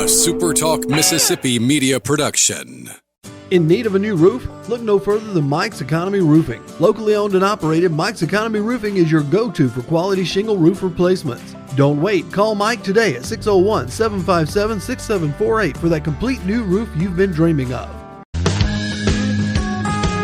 SuperTalk Mississippi Media production. In need of a new roof? Look no further than Mike's Economy Roofing. Locally owned and operated, Mike's Economy Roofing is your go-to for quality shingle roof replacements. Don't wait. Call Mike today at 601-757-6748 for that complete new roof you've been dreaming of.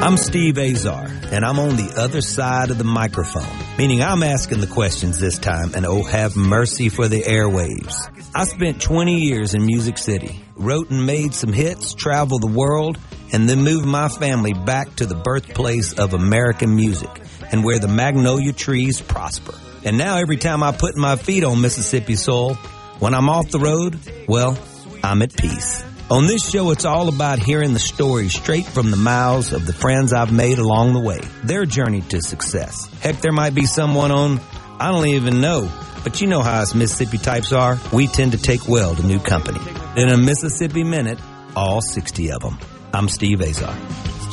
I'm Steve Azar, and I'm on the other side of the microphone, meaning I'm asking the questions this time, and oh, have mercy for the airwaves. I spent 20 years in Music City, wrote and made some hits, traveled the world, and then moved my family back to the birthplace of American music and where the magnolia trees prosper. And now every time I put my feet on Mississippi soil, when I'm off the road, well, I'm at peace. On this show, it's all about hearing the stories straight from the mouths of the friends I've made along the way, their journey to success. Heck, there might be someone on I don't even know, but you know how us Mississippi types are. We tend to take well to new company. In a Mississippi Minute, all 60 of them. I'm Steve Azar.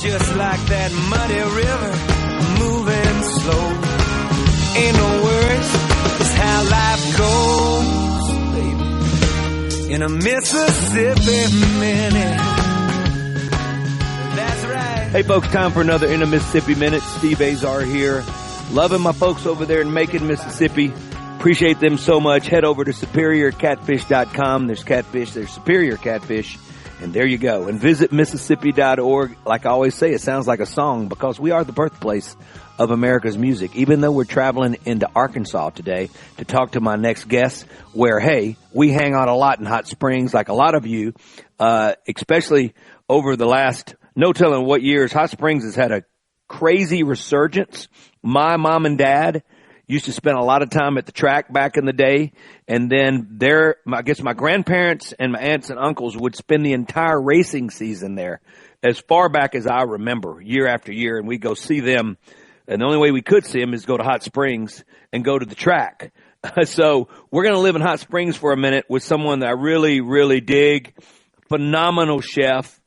Just like that muddy river, moving slow. Ain't no worries, it's how life goes, baby. In a Mississippi Minute. That's right. Hey folks, time for another In a Mississippi Minute. Steve Azar here. Loving my folks over there in Macon, Mississippi. Appreciate them so much. Head over to superiorcatfish.com. There's catfish, there's superior catfish, and there you go. And visit Mississippi.org. Like I always say, it sounds like a song because we are the birthplace of America's music. Even though we're traveling into Arkansas today to talk to my next guest, where, hey, we hang out a lot in Hot Springs, like a lot of you, especially over the last, no telling what years. Hot Springs has had a crazy resurgence. My mom and dad used to spend a lot of time at the track back in the day, and then I guess my grandparents and my aunts and uncles would spend the entire racing season there as far back as I remember, year after year, and we'd go see them. And the only way we could see them is go to Hot Springs and go to the track. So we're going to live in Hot Springs for a minute with someone that I really, really dig. Phenomenal chef,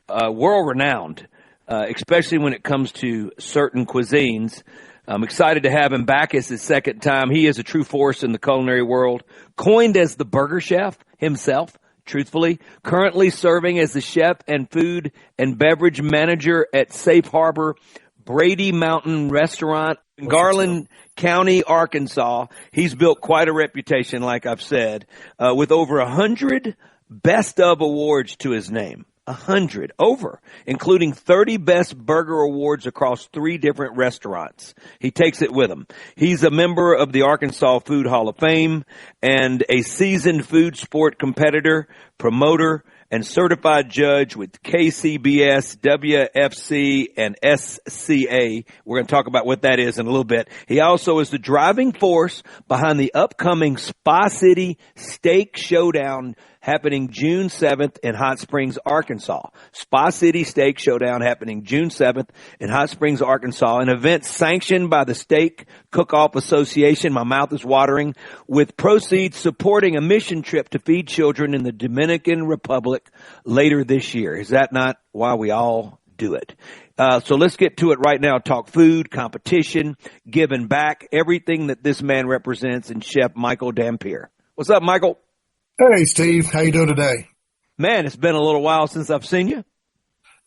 world-renowned, especially when it comes to certain cuisines. I'm excited to have him back. It's his second time. He is a true force in the culinary world, coined as the burger chef himself, truthfully, currently serving as the chef and food and beverage manager at Safe Harbor Brady Mountain Restaurant in Garland County, Arkansas. He's built quite a reputation, like I've said, with over 100 best of awards to his name. 100 over, including 30 best burger awards across 3 different restaurants. He takes it with him. He's a member of the Arkansas Food Hall of Fame and a seasoned food sport competitor, promoter, and certified judge with KCBS, WFC, and SCA. We're going to talk about what that is in a little bit. He also is the driving force behind the upcoming Spa City Steak Showdown happening June 7th in Hot Springs, Arkansas. Spa City Steak Showdown happening June 7th in Hot Springs, Arkansas, an event sanctioned by the Steak Cook-Off Association. My mouth is watering, with proceeds supporting a mission trip to feed children in the Dominican Republic later this year. Is that not why we all do it? So let's get to it right now. Talk food, competition, giving back, everything that this man represents, and Chef Michael Dampier. What's up, Michael? Hey, Steve. How you doing today? Man, it's been a little while since I've seen you.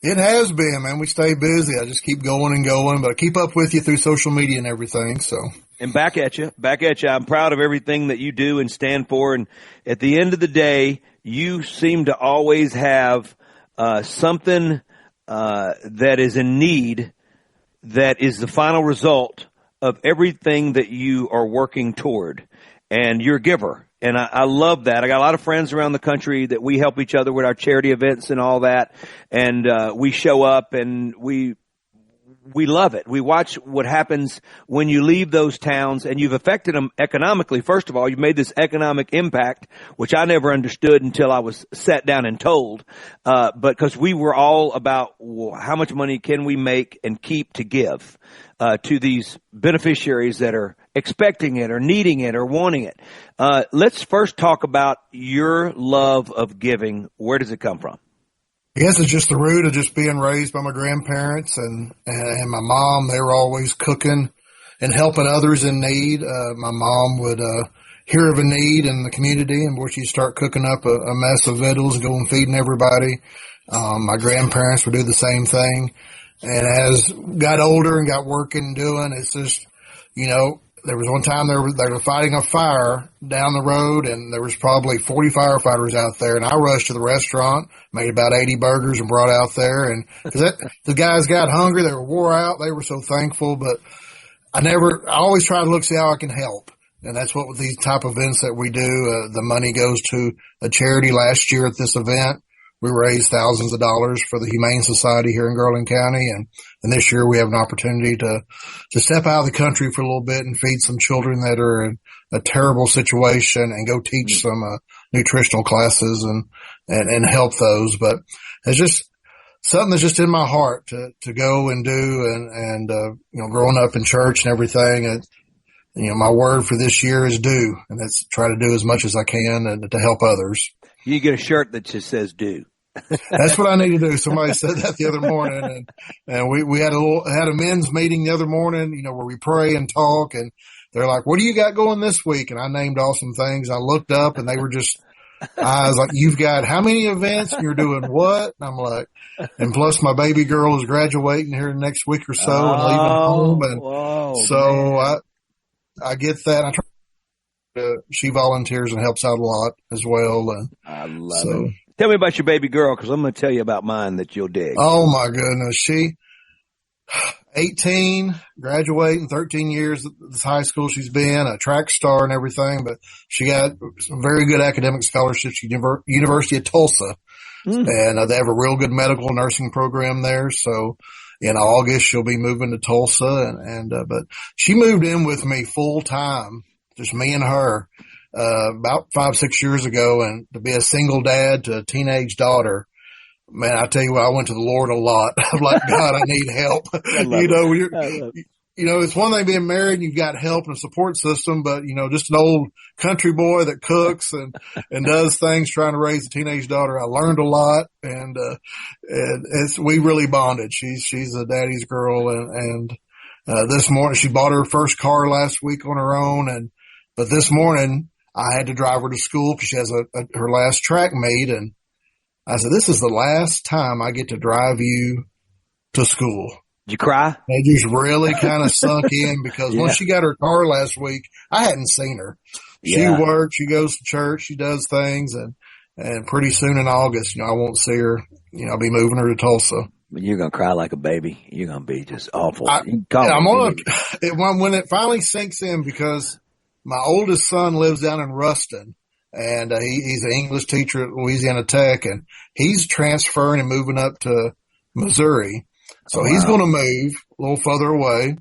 It has been, man. We stay busy. I just keep going and going, but I keep up with you through social media and everything. So, and back at you. I'm proud of everything that you do and stand for. And at the end of the day, you seem to always have something that is in need that is the final result of everything that you are working toward. And you're a giver. And I love that. I got a lot of friends around the country that we help each other with our charity events and all that. And we show up and we love it. We watch what happens when you leave those towns, and you've affected them economically. First of all, you've made this economic impact, which I never understood until I was sat down and told. But because we were all about, well, how much money can we make and keep to give to these beneficiaries that are expecting it or needing it or wanting it. Let's first talk about your love of giving. Where does it come from? I guess it's just the root of just being raised by my grandparents and my mom. They were always cooking and helping others in need. My mom would, hear of a need in the community, and where she'd start cooking up a mess of victuals and go and feeding everybody. My grandparents would do the same thing. And as got older and got working and doing, it's just, there was one time they were fighting a fire down the road, and there was probably 40 firefighters out there. And I rushed to the restaurant, made about 80 burgers and brought out there. And the guys got hungry. They were wore out. They were so thankful. But I always try to look, see how I can help. And that's what with these type of events that we do. The money goes to a charity. Last year at this event, we raised thousands of dollars for the Humane Society here in Garland County. And this year we have an opportunity to step out of the country for a little bit and feed some children that are in a terrible situation and go teach some nutritional classes and help those. But it's just something that's just in my heart to go and do. And growing up in church and everything, my word for this year is do. And that's try to do as much as I can and to help others. You get a shirt that just says do. That's what I need to do. Somebody said that the other morning, and we had a men's meeting the other morning, where we pray and talk, and they're like, "What do you got going this week?" And I named all some things. I looked up, and they were just eyes like, "You've got how many events? And you're doing what?" And I'm like, and plus my baby girl is graduating here next week or so and leaving home, and so I get that. I try. She volunteers and helps out a lot as well. I love it. Tell me about your baby girl, because I'm going to tell you about mine that you'll dig. Oh, my goodness. She, 18, graduating, 13 years at this high school she's been, a track star and everything, but she got some very good academic scholarships at University of Tulsa. And they have a real good medical nursing program there. So in August, she'll be moving to Tulsa. But she moved in with me full time, just me and her. About 5-6 years ago, and to be a single dad to a teenage daughter, man, I tell you what, I went to the Lord a lot. I'm like, God, I need help. It's one thing being married and you've got help and a support system, but just an old country boy that cooks and does things trying to raise a teenage daughter. I learned a lot, and we really bonded. She's a daddy's girl, and this morning she bought her first car last week on her own, but this morning I had to drive her to school because she has her last track meet. And I said, this is the last time I get to drive you to school. Did you cry? It just really kind of sunk in because once she got her car last week, I hadn't seen her. She works, she goes to church, she does things. And pretty soon in August, I won't see her. I'll be moving her to Tulsa. You're going to cry like a baby. You're going to be just awful. When it finally sinks in, because my oldest son lives down in Ruston, and he's an English teacher at Louisiana Tech, and he's transferring and moving up to Missouri. So he's going to move a little further away.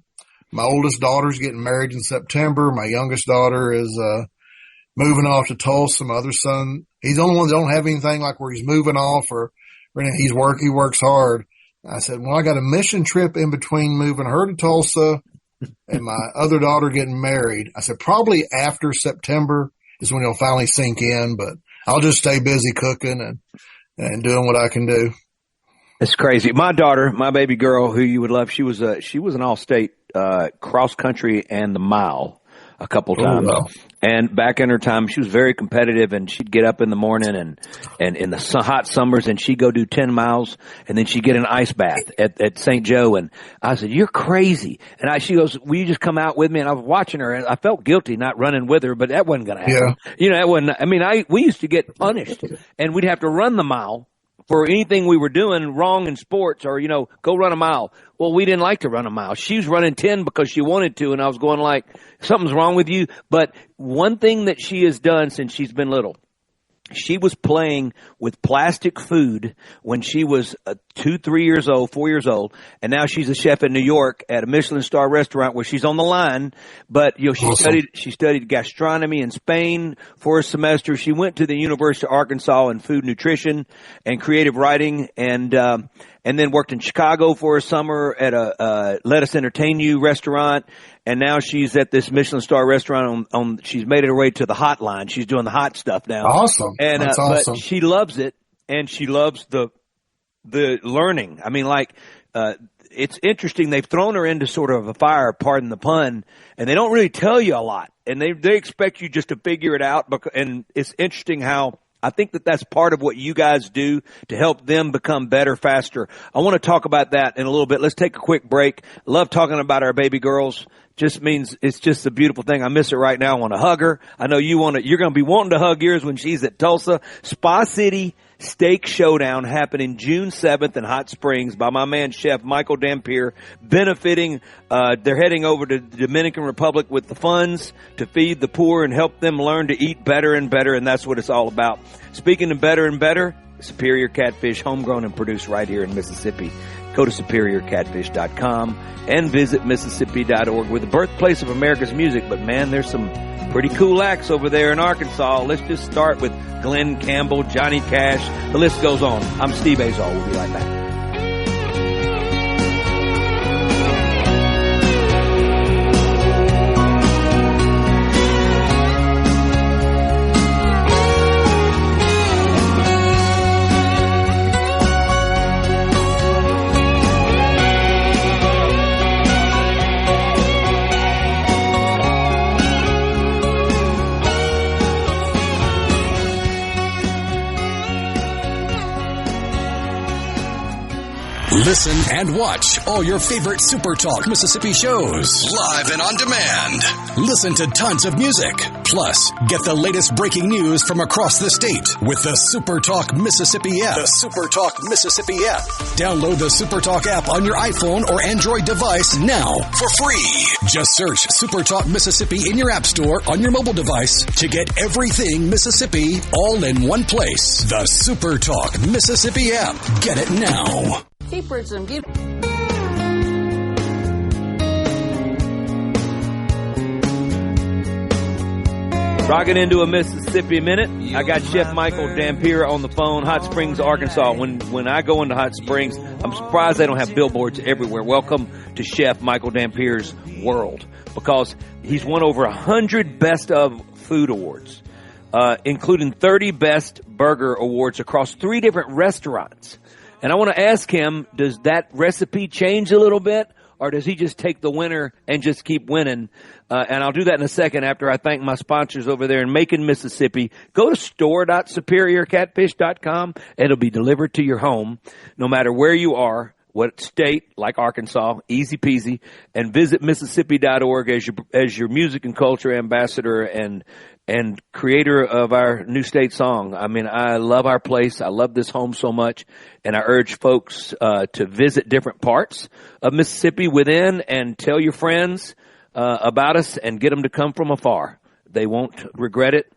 My oldest daughter's getting married in September. My youngest daughter is moving off to Tulsa. My other son, he's the only one that don't have anything like where he's moving off or he works hard. I said, well, I got a mission trip in between moving her to Tulsa and my other daughter getting married. I said, probably after September is when it'll finally sink in, but I'll just stay busy cooking and doing what I can do. It's crazy. My daughter, my baby girl, who you would love, she was an all-state cross country and the mile a couple times. Wow. And back in her time, she was very competitive, and she'd get up in the morning and in the hot summers, and she'd go do 10 miles, and then she'd get an ice bath at St. Joe. And I said, you're crazy. And she goes, will you just come out with me? And I was watching her, and I felt guilty not running with her, but that wasn't going to happen. Yeah. That wasn't, we used to get punished, and we'd have to run the mile for anything we were doing wrong in sports, or, go run a mile. Well, we didn't like to run a mile. She was running 10 because she wanted to, and I was going like, something's wrong with you. But one thing that she has done since she's been little, she was playing with plastic food when she was 4 years old, and now she's a chef in New York at a Michelin star restaurant where she's on the line. But she studied gastronomy in Spain for a semester. She went to the University of Arkansas in food nutrition and creative writing, and then worked in Chicago for a summer at a Let Us Entertain You restaurant. And now she's at this Michelin star restaurant she's made her way to the hot line. She's doing the hot stuff now. Awesome. And, that's awesome. But she loves it, and she loves the learning. it's interesting. They've thrown her into sort of a fire, pardon the pun, and they don't really tell you a lot. And they expect you just to figure it out. And it's interesting how I think that's part of what you guys do to help them become better, faster. I want to talk about that in a little bit. Let's take a quick break. Love talking about our baby girls. Just means it's just a beautiful thing. I miss her right now. I want to hug her. I know you're going to be wanting to hug yours when she's at Tulsa. Spa City Steak Showdown happening June 7th in Hot Springs by my man Chef Michael Dampier, benefiting, they're heading over to the Dominican Republic with the funds to feed the poor and help them learn to eat better and better, and that's what it's all about. Speaking of better and better, Superior Catfish, homegrown and produced right here in Mississippi. Go to SuperiorCatfish.com and visit Mississippi.org. We're the birthplace of America's music, but man, there's some pretty cool acts over there in Arkansas. Let's just start with Glenn Campbell, Johnny Cash. The list goes on. I'm Steve Azar. We'll be right back. Listen and watch all your favorite SuperTalk Mississippi shows live and on demand. Listen to tons of music. Plus, get the latest breaking news from across the state with the SuperTalk Mississippi app. The SuperTalk Mississippi app. Download the SuperTalk app on your iPhone or Android device now for free. Just search SuperTalk Mississippi in your app store on your mobile device to get everything Mississippi all in one place. The SuperTalk Mississippi app. Get it now. Keepers and beauty. Rocking into a Mississippi Minute. I got Chef Michael Dampier on the phone, Hot Springs, Arkansas. When I go into Hot Springs, I'm surprised they don't have billboards everywhere. Welcome to Chef Michael Dampier's world, because he's won over 100 Best of Food Awards, including 30 Best Burger Awards across 3 different restaurants. And I want to ask him, does that recipe change a little bit, or does he just take the winner and just keep winning? And I'll do that in a second after I thank my sponsors over there in Macon, Mississippi. Go to store.superiorcatfish.com. It'll be delivered to your home, no matter where you are, what state, like Arkansas, easy peasy. And visit Mississippi.org as your music and culture ambassador and creator of our new state song. I mean, I love our place. I love this home so much. And I urge folks to visit different parts of Mississippi within and tell your friends about us and get them to come from afar. They won't regret it.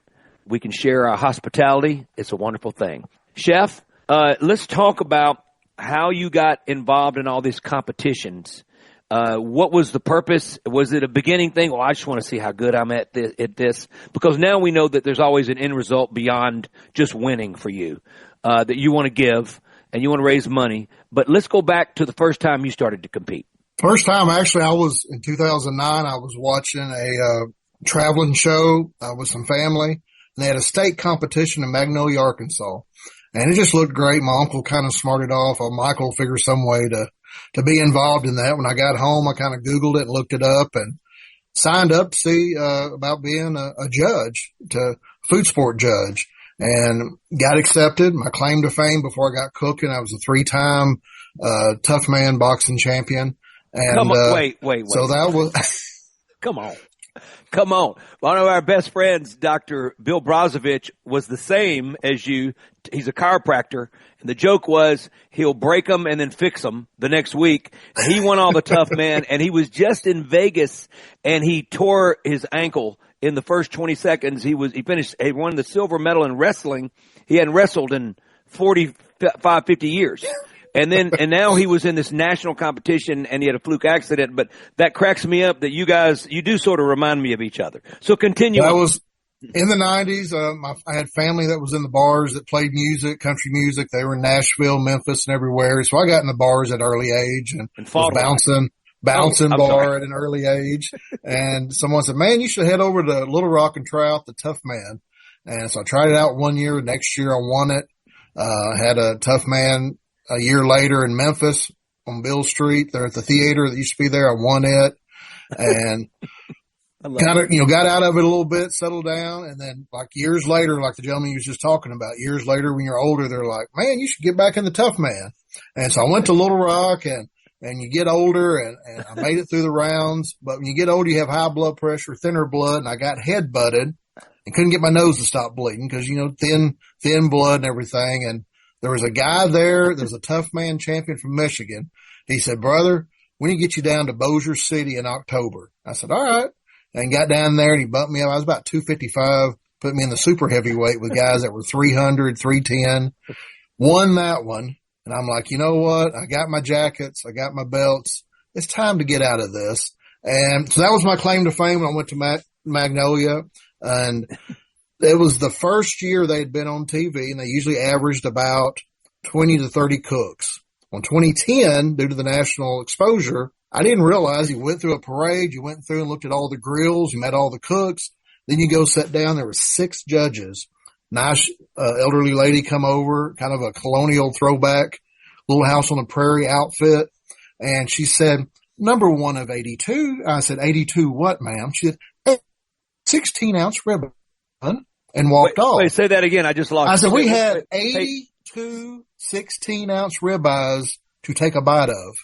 We can share our hospitality. It's a wonderful thing. Chef, let's talk about how you got involved in all these competitions. What was the purpose? Was it a beginning thing? Well, I just want to see how good I'm at this. Because now we know that there's always an end result beyond just winning for you, that you want to give and you want to raise money. But let's go back to the first time you started to compete. First time, actually, I was in 2009. I was watching a traveling show with some family, and they had a state competition in Magnolia, Arkansas. And it just looked great. My uncle kind of smarted off. Michael figured some way to be involved in that. When I got home, I kind of Googled it and looked it up and signed up to see about being a judge, to food sport judge, and got accepted. My claim to fame before I got cooking, I was a 3-time tough man boxing champion. And come on, wait. So that was Come on. One of our best friends, Dr. Bill Brozovich, was the same as you. He's a chiropractor. And the joke was he'll break them and then fix them the next week. He won all the tough man, and he was just in Vegas, and he tore his ankle in the first 20 seconds. He won the silver medal in wrestling. He hadn't wrestled in 45, 50 years. And now he was in this national competition and he had a fluke accident, but that cracks me up that you do sort of remind me of each other. So continue. That was in the 90s. I had family that was in the bars that played music, country music. They were in Nashville, Memphis, and everywhere. So I got in the bars at an early age and was bouncing bar at an early age. And someone said, man, you should head over to Little Rock and try out the Tough Man. And so I tried it out one year. Next year I won it. Had a Tough Man a year later in Memphis, on Bill Street. They're at the theater that used to be there. I won it and got out of it a little bit, settled down. And then like years later, like the gentleman you was just talking about, years later, when you're older, they're like, man, you should get back in the tough man. And so I went to Little Rock and you get older and I made it through the rounds. But when you get older, you have high blood pressure, thinner blood, and I got head butted and couldn't get my nose to stop bleeding because, thin blood and everything. And there was a guy there. There's a tough man champion from Michigan. He said, brother, we need to get you down to Bossier City in October. I said, all right. And got down there and he bumped me up. I was about 255, put me in the super heavyweight with guys that were 300, 310, won that one. And I'm like, you know what? I got my jackets. I got my belts. It's time to get out of this. And so that was my claim to fame when I went to Magnolia. And it was the first year they had been on TV, and they usually averaged about 20 to 30 cooks. On 2010, due to the national exposure, I didn't realize you went through a parade, you went through and looked at all the grills, you met all the cooks. Then you go sit down. There were 6 judges. Nice elderly lady come over, kind of a colonial throwback, Little House on the Prairie outfit. And she said, number 1 of 82. I said, 82 what, ma'am? She said, 16-ounce ribbon, and walked off. Wait, say that again. I just lost. I said, we had 82 16-ounce ribeyes to take a bite of.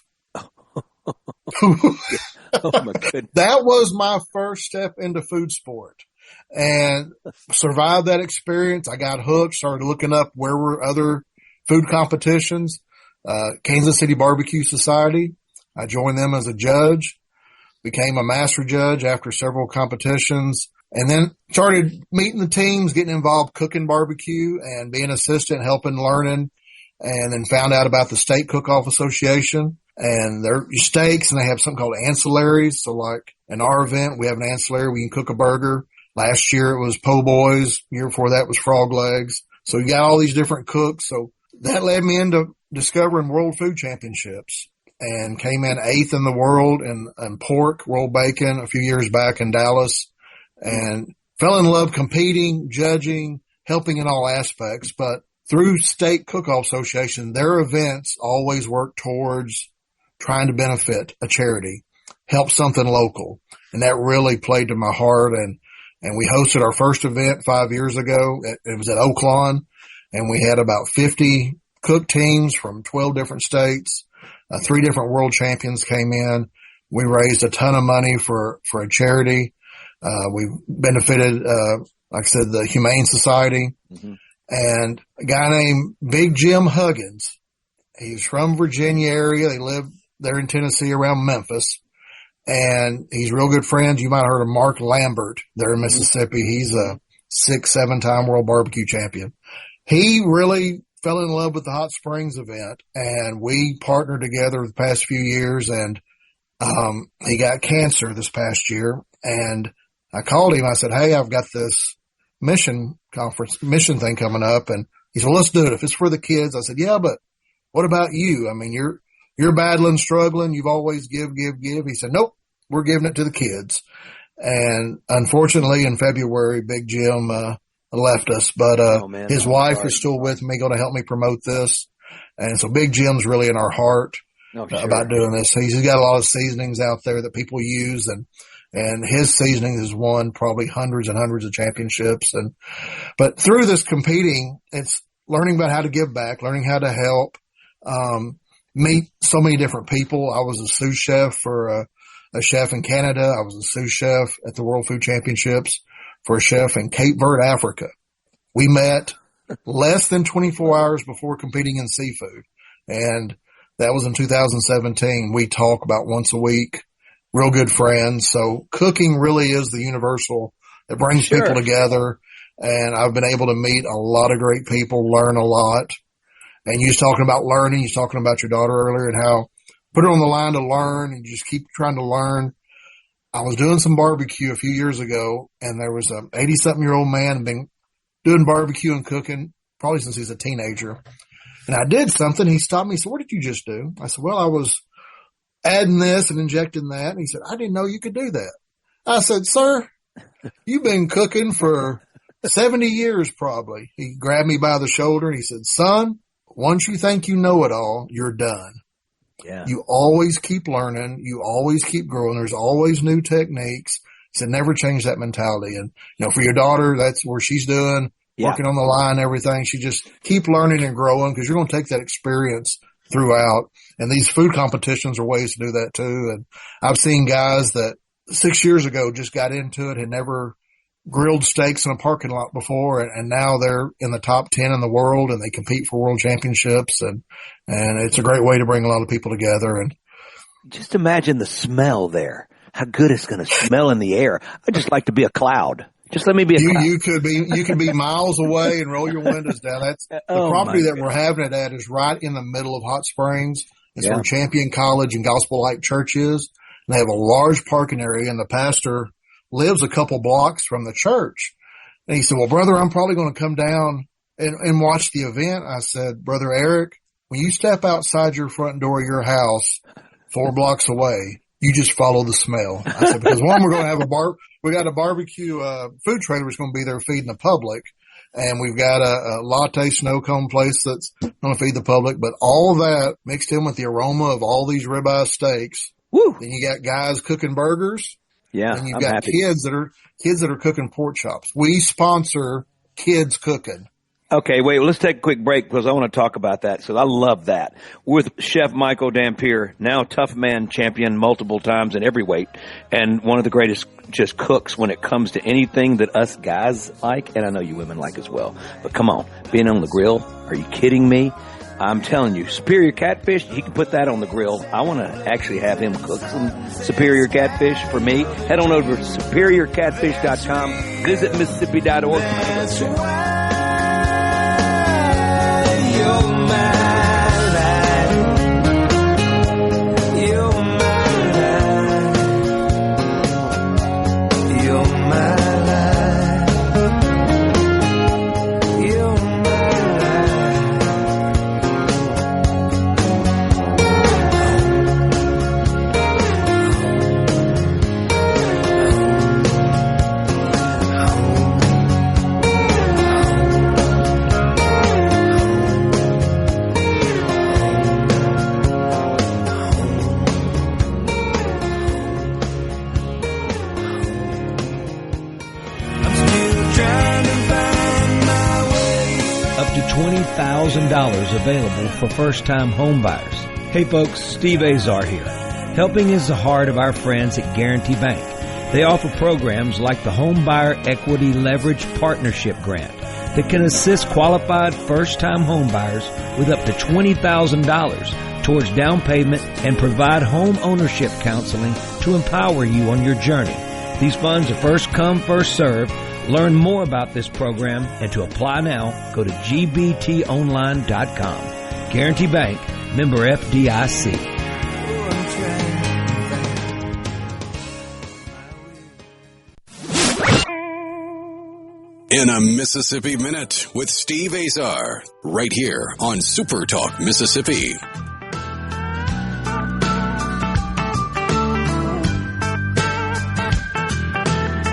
Oh my goodness. That was my first step into food sport. And survived that experience. I got hooked, started looking up where were other food competitions. Kansas City Barbecue Society. I joined them as a judge, became a master judge after several competitions, and then started meeting the teams, getting involved cooking barbecue and being assistant, helping, learning, and then found out about the State Cook-Off Association and their steaks, and they have something called ancillaries. So like in our event, we have an ancillary. We can cook a burger. Last year it was po' boys. The year before that was frog legs. So you got all these different cooks. So that led me into discovering World Food Championships and came in 8th in the world in pork, rolled bacon a few years back in Dallas, and fell in love competing, judging, helping in all aspects. But through State Cook-Off Association, their events always work towards trying to benefit a charity, help something local. And that really played to my heart. And we hosted our first event 5 years ago. It was at Oaklawn, and we had about 50 cook teams from 12 different states. 3 different world champions came in. We raised a ton of money for a charity. We benefited, like I said, the Humane Society. Mm-hmm. And a guy named Big Jim Huggins. He's from Virginia area. They live there in Tennessee around Memphis. And he's real good friends. You might have heard of Mark Lambert there in Mississippi. He's a 6-7-time world barbecue champion. He really fell in love with the Hot Springs event, and we partnered together the past few years. And he got cancer this past year, and I called him. I said, hey, I've got this mission thing coming up. And he said, well, let's do it. If it's for the kids. I said, yeah, but what about you? I mean, you're battling, struggling. You've always give. He said, nope, we're giving it to the kids. And unfortunately in February, Big Jim, left us, but, his wife is still with me, going to help me promote this. And so Big Jim's really in our heart about doing this. He's got a lot of seasonings out there that people use, and his seasonings has won probably hundreds and hundreds of championships. But through this competing, it's learning about how to give back, learning how to help, meet so many different people. I was a sous chef for a chef in Canada. I was a sous chef at the World Food Championships for a chef in Cape Verde, Africa. We met less than 24 hours before competing in seafood. And that was in 2017. We talk about once a week, real good friends. So cooking really is the universal that brings people together. And I've been able to meet a lot of great people, learn a lot. And you was talking about learning. You was talking about your daughter earlier and how put her on the line to learn and just keep trying to learn. I was doing some barbecue a few years ago, and there was an 80-something-year-old man been doing barbecue and cooking probably since he was a teenager. And I did something. He stopped me. He said, what did you just do? I said, well, I was adding this and injecting that. And he said, I didn't know you could do that. I said, sir, you've been cooking for 70 years probably. He grabbed me by the shoulder and he said, son, once you think you know it all, you're done. Yeah. You always keep learning. You always keep growing. There's always new techniques. So never change that mentality. And, for your daughter, that's where she's doing, working on the line, everything. She just keep learning and growing because you're going to take that experience throughout. And these food competitions are ways to do that too. And I've seen guys that 6 years ago just got into it, had never grilled steaks in a parking lot before. And now they're in the top 10 in the world and they compete for world championships. And it's a great way to bring a lot of people together. And just imagine the smell there. How good it's going to smell in the air. I'd just like to be a cloud. Just let me be a cloud. You could be miles away and roll your windows down. That's the property that we're having it at is right in the middle of Hot Springs. It's where Champion College and Gospel Light Church is. And they have a large parking area, and the pastor lives a couple blocks from the church. And he said, well, brother, I'm probably going to come down and watch the event. I said, Brother Eric, when you step outside your front door of your house 4 blocks away, you just follow the smell. I said, because one, we're going to have we got a barbecue, food trailer that's going to be there feeding the public. And we've got a latte snow cone place that's going to feed the public. But all that mixed in with the aroma of all these ribeye steaks. Woo! Then you got guys cooking burgers. Yeah. And you've got kids that are cooking pork chops. We sponsor kids cooking. Okay, wait, let's take a quick break because I want to talk about that. So I love that. With Chef Michael Dampier, now Tough Man champion multiple times in every weight, and one of the greatest just cooks when it comes to anything that us guys like, and I know you women like as well. But come on, being on the grill, are you kidding me? I'm telling you, Superior Catfish, he can put that on the grill. I want to actually have him cook some Superior Catfish for me. Head on over to superiorcatfish.com. Visit Mississippi.org. $20,000 available for first-time home buyers. Hey folks, Steve Azar here. Helping is the heart of our friends at Guarantee Bank. They offer programs like the Home Buyer Equity Leverage Partnership Grant that can assist qualified first-time home buyers with up to $20,000 towards down payment and provide home ownership counseling to empower you on your journey. These funds are first come, first served. Learn more about this program and to apply now, go to gbtonline.com. Guarantee Bank, member FDIC. In a Mississippi Minute with Steve Azar, right here on SuperTalk Mississippi.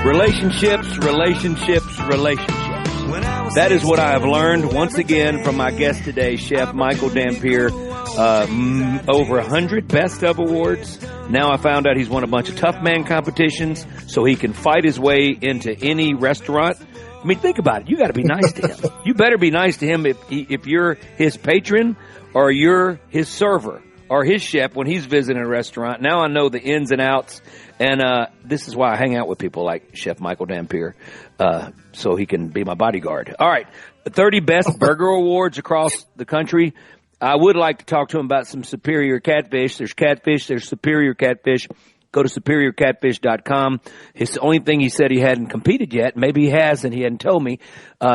Relationships. That is what I have learned once again from my guest today, Chef Michael Dampier. Over 100 Best of awards. Now I found out he's won a bunch of Tough Man competitions, so he can fight his way into any restaurant. I mean, think about it. You got to be nice to him. You better be nice to him if you're his patron or you're his server or his chef when he's visiting a restaurant. Now I know the ins and outs. And this is why I hang out with people like Chef Michael Dampier, so he can be my bodyguard. All right, 30 Best Burger Awards across the country. I would like to talk to him about some Superior Catfish. There's Catfish, there's Superior Catfish. Go to superiorcatfish.com. It's the only thing he said he hadn't competed yet. Maybe he has, and he hadn't told me,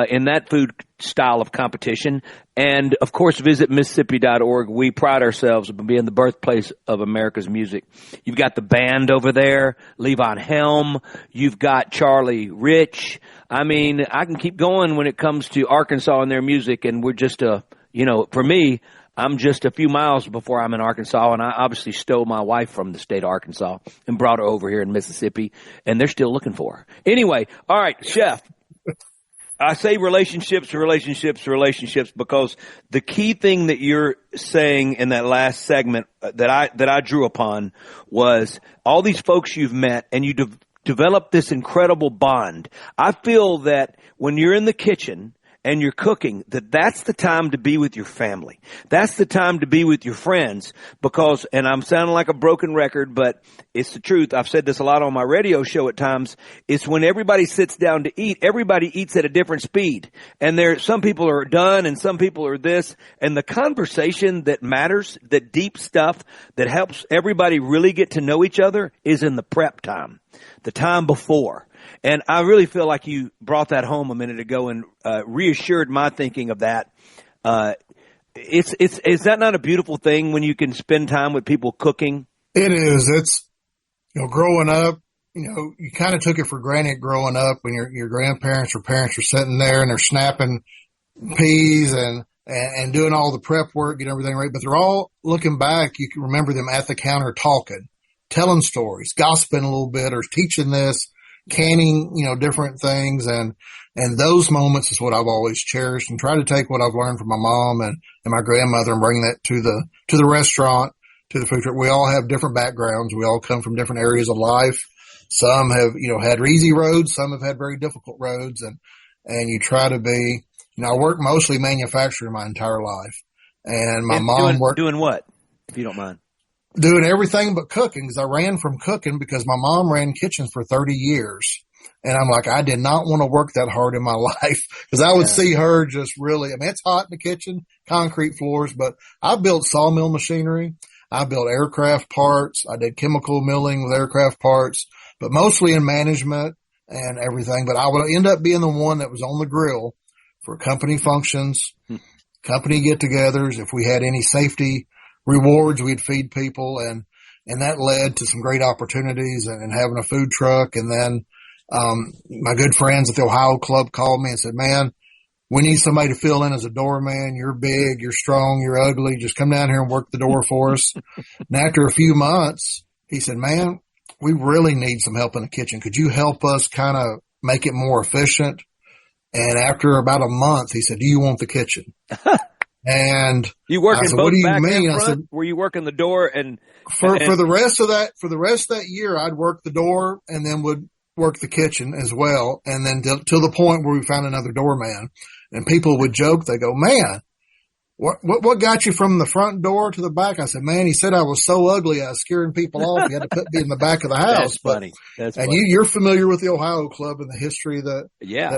in that food style of competition. And, of course, visit Mississippi.org. We pride ourselves on being the birthplace of America's music. You've got the band over there, Levon Helm. You've got Charlie Rich. I mean, I can keep going when it comes to Arkansas and their music, and we're just for me, I'm just a few miles before I'm in Arkansas, and I obviously stole my wife from the state of Arkansas and brought her over here in Mississippi, and they're still looking for her. Anyway, all right, Chef, I say relationships because the key thing that you're saying in that last segment that I drew upon was all these folks you've met and you develop this incredible bond. I feel that when you're in the kitchen and you're cooking, that's the time to be with your family. That's the time to be with your friends because, and I'm sounding like a broken record, but it's the truth. I've said this a lot on my radio show at times. It's when everybody sits down to eat, everybody eats at a different speed. And some people are done and some people are this. And the conversation that matters, the deep stuff that helps everybody really get to know each other is in the prep time, the time before. And I really feel like you brought that home a minute ago and reassured my thinking of that. Is that not a beautiful thing when you can spend time with people cooking? It is. It's, growing up, you kind of took it for granted growing up when your grandparents or parents are sitting there and they're snapping peas and doing all the prep work, getting everything right. But they're all looking back. You can remember them at the counter talking, telling stories, gossiping a little bit or teaching this, canning, different things. And those moments is what I've always cherished and try to take what I've learned from my mom and my grandmother and bring that to the restaurant, to the food truck. We all have different backgrounds. We all come from different areas of life. Some have, had easy roads. Some have had very difficult roads. And you try to be, I worked mostly manufacturing my entire life. And my mom worked. Doing what, if you don't mind? Doing everything but cooking, because I ran from cooking because my mom ran kitchens for 30 years. And I'm like, I did not want to work that hard in my life because I would see her just really, it's hot in the kitchen, concrete floors, but I built sawmill machinery. I built aircraft parts. I did chemical milling with aircraft parts, but mostly in management and everything. But I would end up being the one that was on the grill for company functions, company get-togethers. If we had any safety rewards, we'd feed people, and that led to some great opportunities and having a food truck. And then my good friends at the Ohio Club called me and said, man, we need somebody to fill in as a doorman. You're big, you're strong, you're ugly. Just come down here and work the door for us. And after a few months, he said, man, we really need some help in the kitchen. Could you help us kind of make it more efficient? And after about a month, he said, do you want the kitchen? And you working I said, both what do you back mean? and front? I said, were you working the door and for the rest of that year, I'd work the door and then would work the kitchen as well. And then till the point where we found another doorman, and people would joke. They go, man, what got you from the front door to the back? I said, man, he said I was so ugly, I was scaring people off. He had to put me in the back of the house. That's funny. That's funny. You're familiar with the Ohio Club and the history that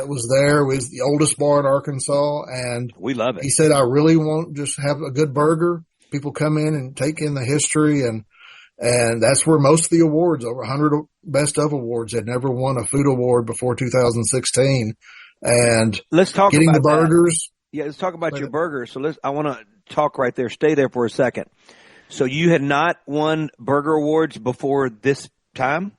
was there. It was the oldest bar in Arkansas, and we love it. He said, I really want to just have a good burger. People come in and take in the history, and that's where most of the awards, over 100 best of awards, had never won a food award before 2016. And let's talk getting about the burgers. Yeah, let's talk about your burgers. So I want to talk right there. Stay there for a second. So you had not won burger awards before this time?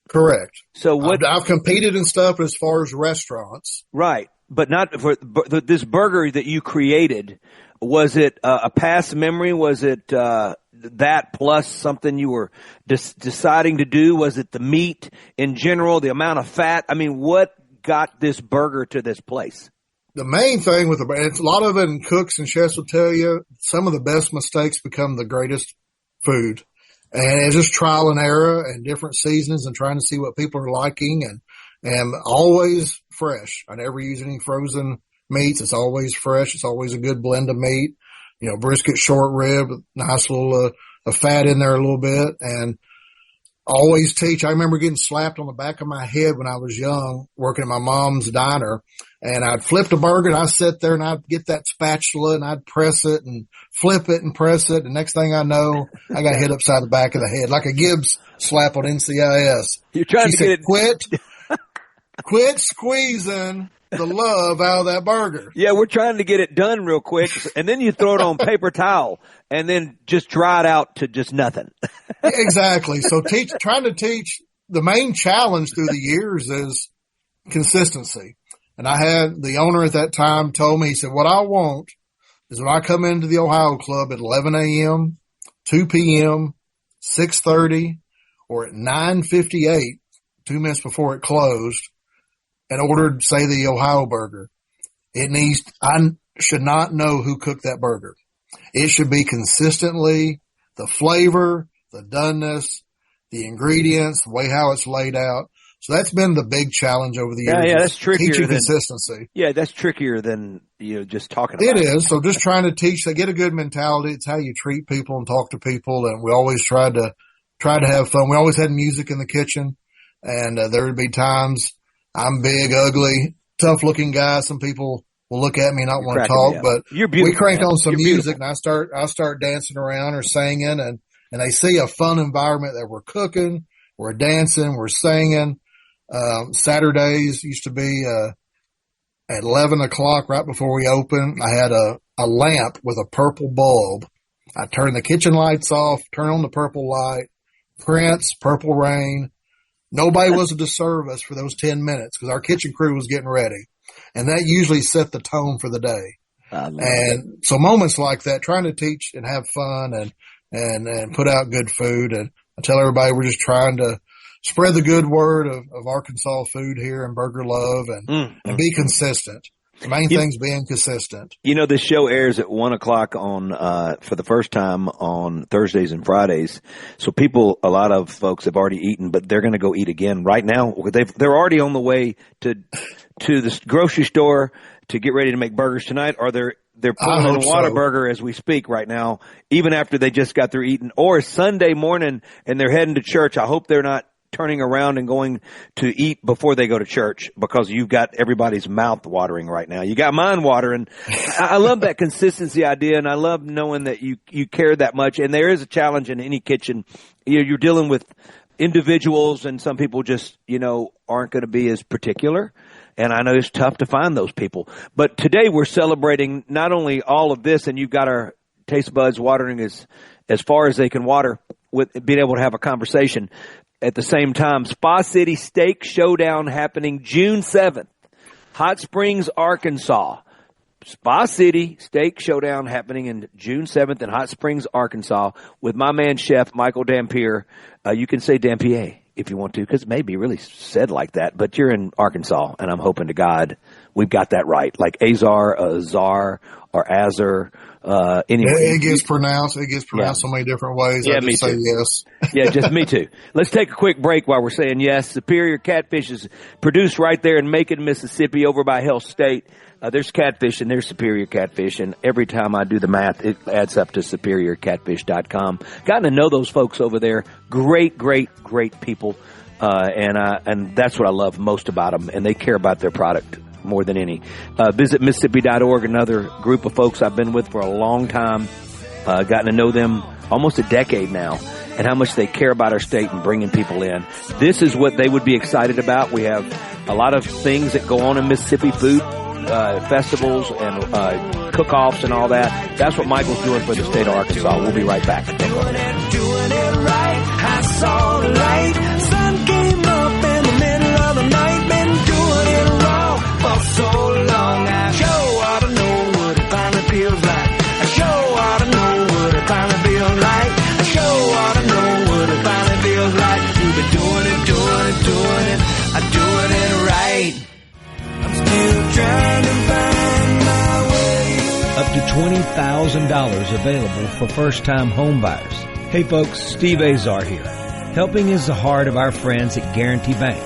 Correct. So what? I've competed in stuff as far as restaurants. Right. But not for this burger that you created. Was it a past memory? Was it that plus something you were deciding to do? Was it the meat in general, the amount of fat? I mean, what got this burger to this place? The main thing with it's a lot of it, and cooks and chefs will tell you, some of the best mistakes become the greatest food. And it's just trial and error and different seasonings and trying to see what people are liking, and always fresh. I never use any frozen meats. It's always fresh. It's always a good blend of meat. Brisket, short rib, nice little fat in there a little bit, and always teach. I remember getting slapped on the back of my head when I was young, working at my mom's diner, and I'd flip the burger and I'd sit there and I'd get that spatula and I'd press it and flip it and press it. And next thing I know, I got hit upside the back of the head like a Gibbs slap on NCIS. You're trying to get it. Quit squeezing the love out of that burger. Yeah, we're trying to get it done real quick. And then you throw it on paper towel and then just dry it out to just nothing. Exactly. So trying to teach, the main challenge through the years is consistency. And I had the owner at that time told me, he said, what I want is when I come into the Ohio Club at 11 a.m., 2 p.m., 6:30, or at 9:58, 2 minutes before it closed, and ordered, say, the Ohio burger, I should not know who cooked that burger. It should be consistently the flavor, the doneness, the ingredients, the way how it's laid out. So that's been the big challenge over the years. Yeah, that's trickier. Teaching consistency. Yeah, that's trickier than, just talking about it. It is. So just trying to teach, they get a good mentality. It's how you treat people and talk to people. And we always tried to have fun. We always had music in the kitchen, and there would be times I'm big, ugly, tough looking guy. Some people will look at me and not want to talk, but we crank on some music and I start dancing around or singing, and they see a fun environment that we're cooking, we're dancing, we're singing. Saturdays used to be, at 11 o'clock right before we open, I had a lamp with a purple bulb. I turn the kitchen lights off, turn on the purple light, Prince, Purple Rain. Nobody was to disturb us for those 10 minutes because our kitchen crew was getting ready. And that usually set the tone for the day. And so moments like that, trying to teach and have fun and put out good food. And I tell everybody we're just trying to spread the good word of Arkansas food here and burger love and be consistent. The main thing's being consistent. This show airs at 1 o'clock for the first time on Thursdays and Fridays. So a lot of folks have already eaten, but they're going to go eat again right now. They're already on the way to the grocery store to get ready to make burgers tonight, or they're pulling in a Whataburger as we speak right now, even after they just got through eating, or Sunday morning and they're heading to church. I hope they're not turning around and going to eat before they go to church, because you've got everybody's mouth watering right now. You got mine watering. I love that consistency idea, and I love knowing that you care that much. And there is a challenge in any kitchen. You're dealing with individuals, and some people just, aren't going to be as particular. And I know it's tough to find those people. But today we're celebrating not only all of this, and you've got our taste buds watering as far as they can water, with being able to have a conversation. At the same time, Spa City Steak Showdown happening June 7th. Hot Springs, Arkansas. Spa City Steak Showdown happening in June 7th in Hot Springs, Arkansas, with my man, Chef Michael Dampier. You can say Dampier if you want to, because it may be really said like that, but you're in Arkansas, and I'm hoping to God we've got that right. Like Azar, or Azar. Anyway, it gets pronounced so many different ways. Yeah, I just say yes. Yeah, just me too. Let's take a quick break while we're saying yes. Superior Catfish is produced right there in Macon, Mississippi, over by Health State. There's catfish and there's Superior Catfish, and every time I do the math, it adds up to superiorcatfish.com. Gotten to know those folks over there. Great, great, great people. And that's what I love most about them, and they care about their product more than any. Visit Mississippi.org, another group of folks I've been with for a long time. Gotten to know them almost a decade now, and how much they care about our state and bringing people in. This is what they would be excited about. We have a lot of things that go on in Mississippi, food festivals and cook-offs and all that. That's what Michael's doing for the state of Arkansas. We'll be right back. Doing it right. I saw the light. Sun came up in the middle of the night. Been doing it wrong for so long. I sure ought to know what it finally feels like. I sure ought to know what it finally feels like. I sure ought to know what it finally feels like. You've been doing it. I'm doing it right. I'm still trying to find my way. Up to $20,000 available for first-time home buyers. Hey folks, Steve Azar here. Helping is the heart of our friends at Guarantee Bank.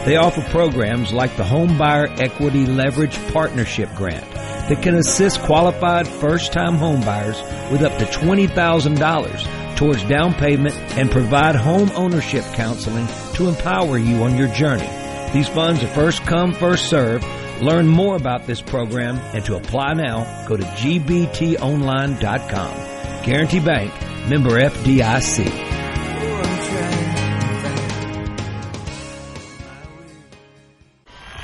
They offer programs like the Home Buyer Equity Leverage Partnership Grant that can assist qualified first-time home buyers with up to $20,000 towards down payment and provide home ownership counseling to empower you on your journey. These funds are first come, first served. Learn more about this program and to apply now, go to gbtonline.com. Guarantee Bank, member FDIC.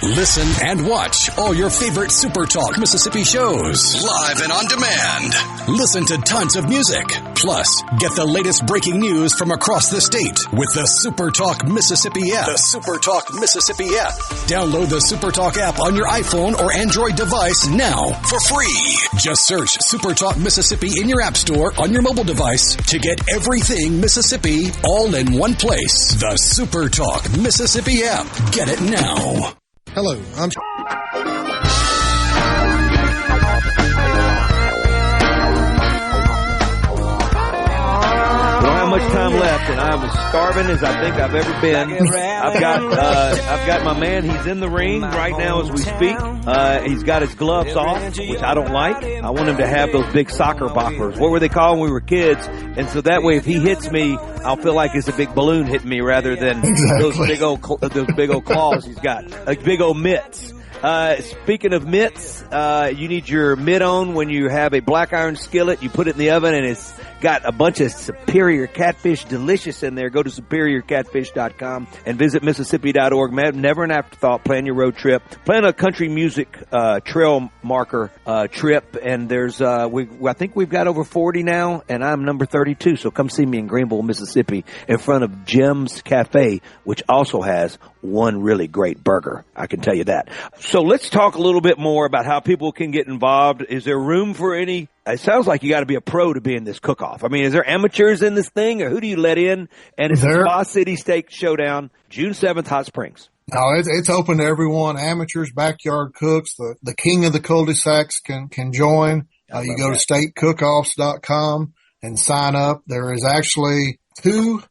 Listen and watch all your favorite SuperTalk Mississippi shows live and on demand. Listen to tons of music. Plus, get the latest breaking news from across the state with the SuperTalk Mississippi app. The SuperTalk Mississippi app. Download the SuperTalk app on your iPhone or Android device now for free. Just search SuperTalk Mississippi in your app store on your mobile device to get everything Mississippi all in one place. The SuperTalk Mississippi app. Get it now. Hello, I'm much time left, and I'm as starving as I think I've ever been. I've got my man. He's in the ring right now as we speak. He's got his gloves off, which I don't like. I want him to have those big soccer boppers. What were they called when we were kids? And so that way, if he hits me, I'll feel like it's a big balloon hitting me rather than those big old claws he's got, like big old mitts. Speaking of mitts, you need your mitt on when you have a black iron skillet. You put it in the oven and it's got a bunch of Superior Catfish delicious in there. Go to SuperTalkCatfish.com and visit Mississippi.org. Never an afterthought. Plan your road trip. Plan a country music, trail marker, trip. And there's, I think we've got over 40 now and I'm number 32. So come see me in Greenville, Mississippi in front of Jim's Cafe, which also has one really great burger. I can tell you that. So let's talk a little bit more about how people can get involved. Is there room for any? It sounds like you got to be a pro to be in this cook-off. I mean, is there amateurs in this thing, or who do you let in? And it's the Spa City Steak Showdown, June 7th, Hot Springs. No, it's open to everyone. Amateurs, backyard cooks, the king of the cul-de-sacs can join. You go to statecookoffs.com and sign up. There is actually two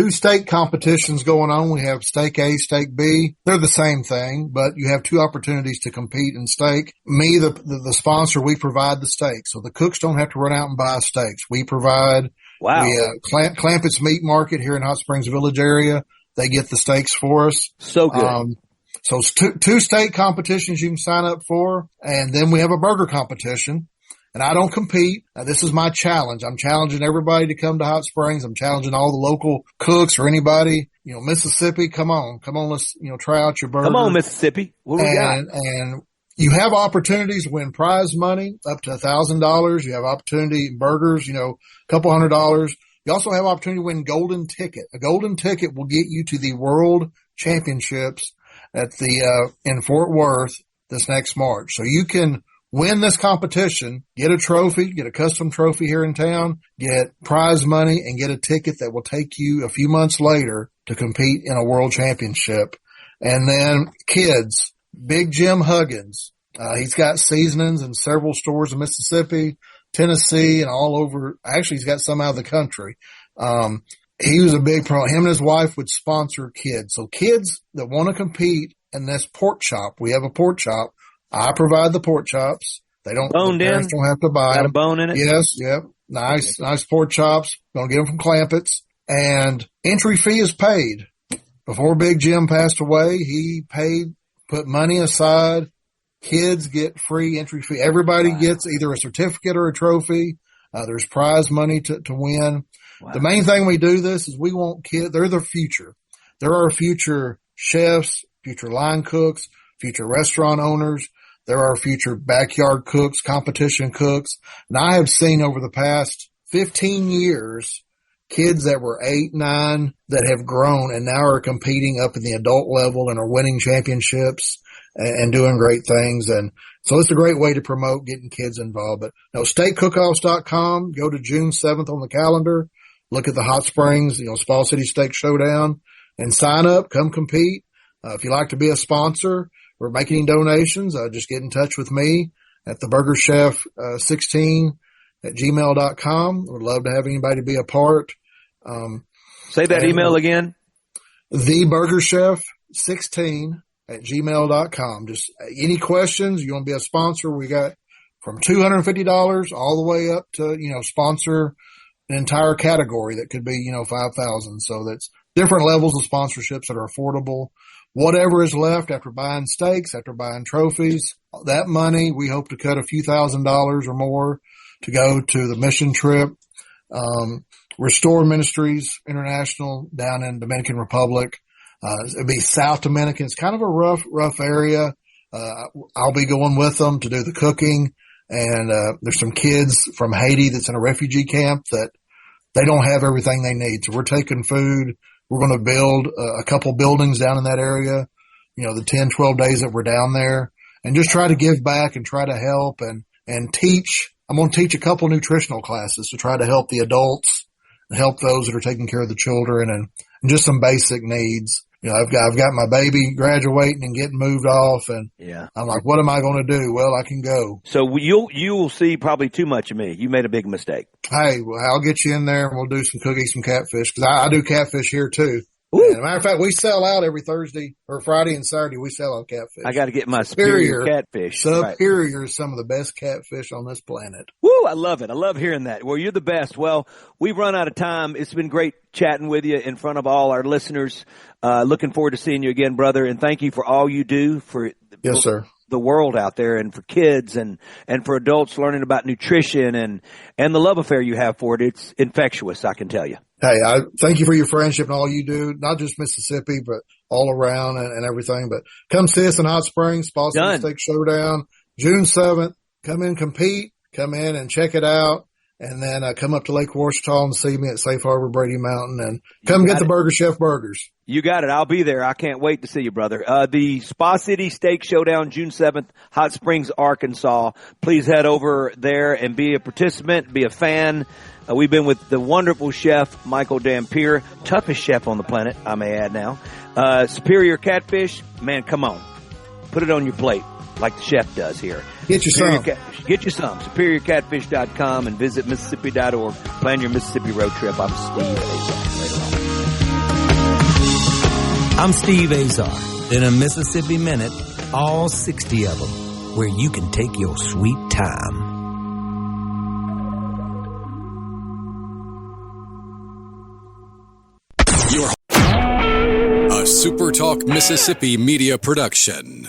steak competitions going on. We have steak A, steak B. They're the same thing, but you have two opportunities to compete in steak. Me, the sponsor, we provide the steak. So the cooks don't have to run out and buy steaks. We provide. Wow. Clampett's Meat Market here in Hot Springs Village area. They get the steaks for us. So good. So it's two steak competitions you can sign up for. And then we have a burger competition. And I don't compete. Now, this is my challenge. I'm challenging everybody to come to Hot Springs. I'm challenging all the local cooks or anybody, Mississippi. Come on. Let's, try out your burger. Come on, Mississippi. What do we got? And you have opportunities to win prize money up to $1,000. You have opportunity in burgers, a couple $100. You also have opportunity to win golden ticket. A golden ticket will get you to the World Championships at in Fort Worth this next March. So you can win this competition, get a trophy, get a custom trophy here in town, get prize money, and get a ticket that will take you a few months later to compete in a world championship. And then kids, Big Jim Huggins, he's got seasonings in several stores in Mississippi, Tennessee, and all over. Actually, he's got some out of the country. He was a big pro. Him and his wife would sponsor kids. So kids that want to compete in this pork chop, we have a pork chop. I provide the pork chops. They don't, boned in. Parents don't have to buy Got them. a bone in it? Yes, yep. Nice pork chops. Gonna get them from Clampett's. And entry fee is paid. Before Big Jim passed away, he put money aside. Kids get free entry fee. Everybody gets either a certificate or a trophy. There's prize money to win. Wow. The main thing we do this is we want kids. They're the future. There are future chefs, future line cooks, future restaurant owners. There are future backyard cooks, competition cooks. And I have seen over the past 15 years, kids that were 8, 9 that have grown and now are competing up in the adult level and are winning championships and doing great things. And so it's a great way to promote getting kids involved. But no, StateCookoffs.com, go to June 7th on the calendar, look at the Hot Springs, Spa City Steak Showdown and sign up, come compete. If you'd like to be a sponsor or make any donations, just get in touch with me at theburgerchef16@gmail.com. Would love to have anybody be a part. Say that email again. theburgerchef16@gmail.com. Just any questions, you want to be a sponsor, we got from $250 all the way up to, sponsor an entire category that could be, $5,000. So that's different levels of sponsorships that are affordable. Whatever is left after buying steaks, after buying trophies, that money, we hope to cut a few $1,000s or more to go to the mission trip. Restore Ministries International down in Dominican Republic. It'd be South Dominican. It's kind of a rough area. I'll be going with them to do the cooking. And, there's some kids from Haiti that's in a refugee camp that they don't have everything they need. So we're taking food. We're going to build a couple buildings down in that area, the 10, 12 days that we're down there and just try to give back and try to help and teach. I'm going to teach a couple nutritional classes to try to help the adults and help those that are taking care of the children and just some basic needs. I've got my baby graduating and getting moved off, and I'm like, what am I going to do? Well, I can go. So you will see probably too much of me. You made a big mistake. Hey, well, I'll get you in there and we'll do some cookies, some catfish, because I do catfish here too. And as a matter of fact, we sell out every Thursday or Friday and Saturday. We sell out catfish. I got to get my superior catfish. Superior is some of the best catfish on this planet. Woo! I love it. I love hearing that. Well, you're the best. Well, we've run out of time. It's been great chatting with you in front of all our listeners. Looking forward to seeing you again, brother. And thank you for all you do for yes, sir. the world out there, and for kids and for adults learning about nutrition and the love affair you have for it. It's infectious, I can tell you. Hey, I thank you for your friendship and all you do, not just Mississippi, but all around and everything. But come see us in Hot Springs, Fall City Steak Showdown, June 7th. Come in, compete, come in and check it out. And then come up to Lake Ouachita and see me at Safe Harbor Brady Mountain, and come get the Burger Chef burgers. You got it. I'll be there. I can't wait to see you, brother. The Spa City Steak Showdown, June 7th, Hot Springs, Arkansas. Please head over there and be a participant, be a fan. We've been with the wonderful chef, Michael Dampier, toughest chef on the planet, I may add now. Superior Catfish, man, come on. Put it on your plate like the chef does here. Get you some. Get you some. SuperiorCatfish.com and visit Mississippi.org. Plan your Mississippi road trip. I'm Steve Azar. I'm Steve Azar. In a Mississippi Minute, all 60 of them, where you can take your sweet time. A SuperTalk Mississippi Media production.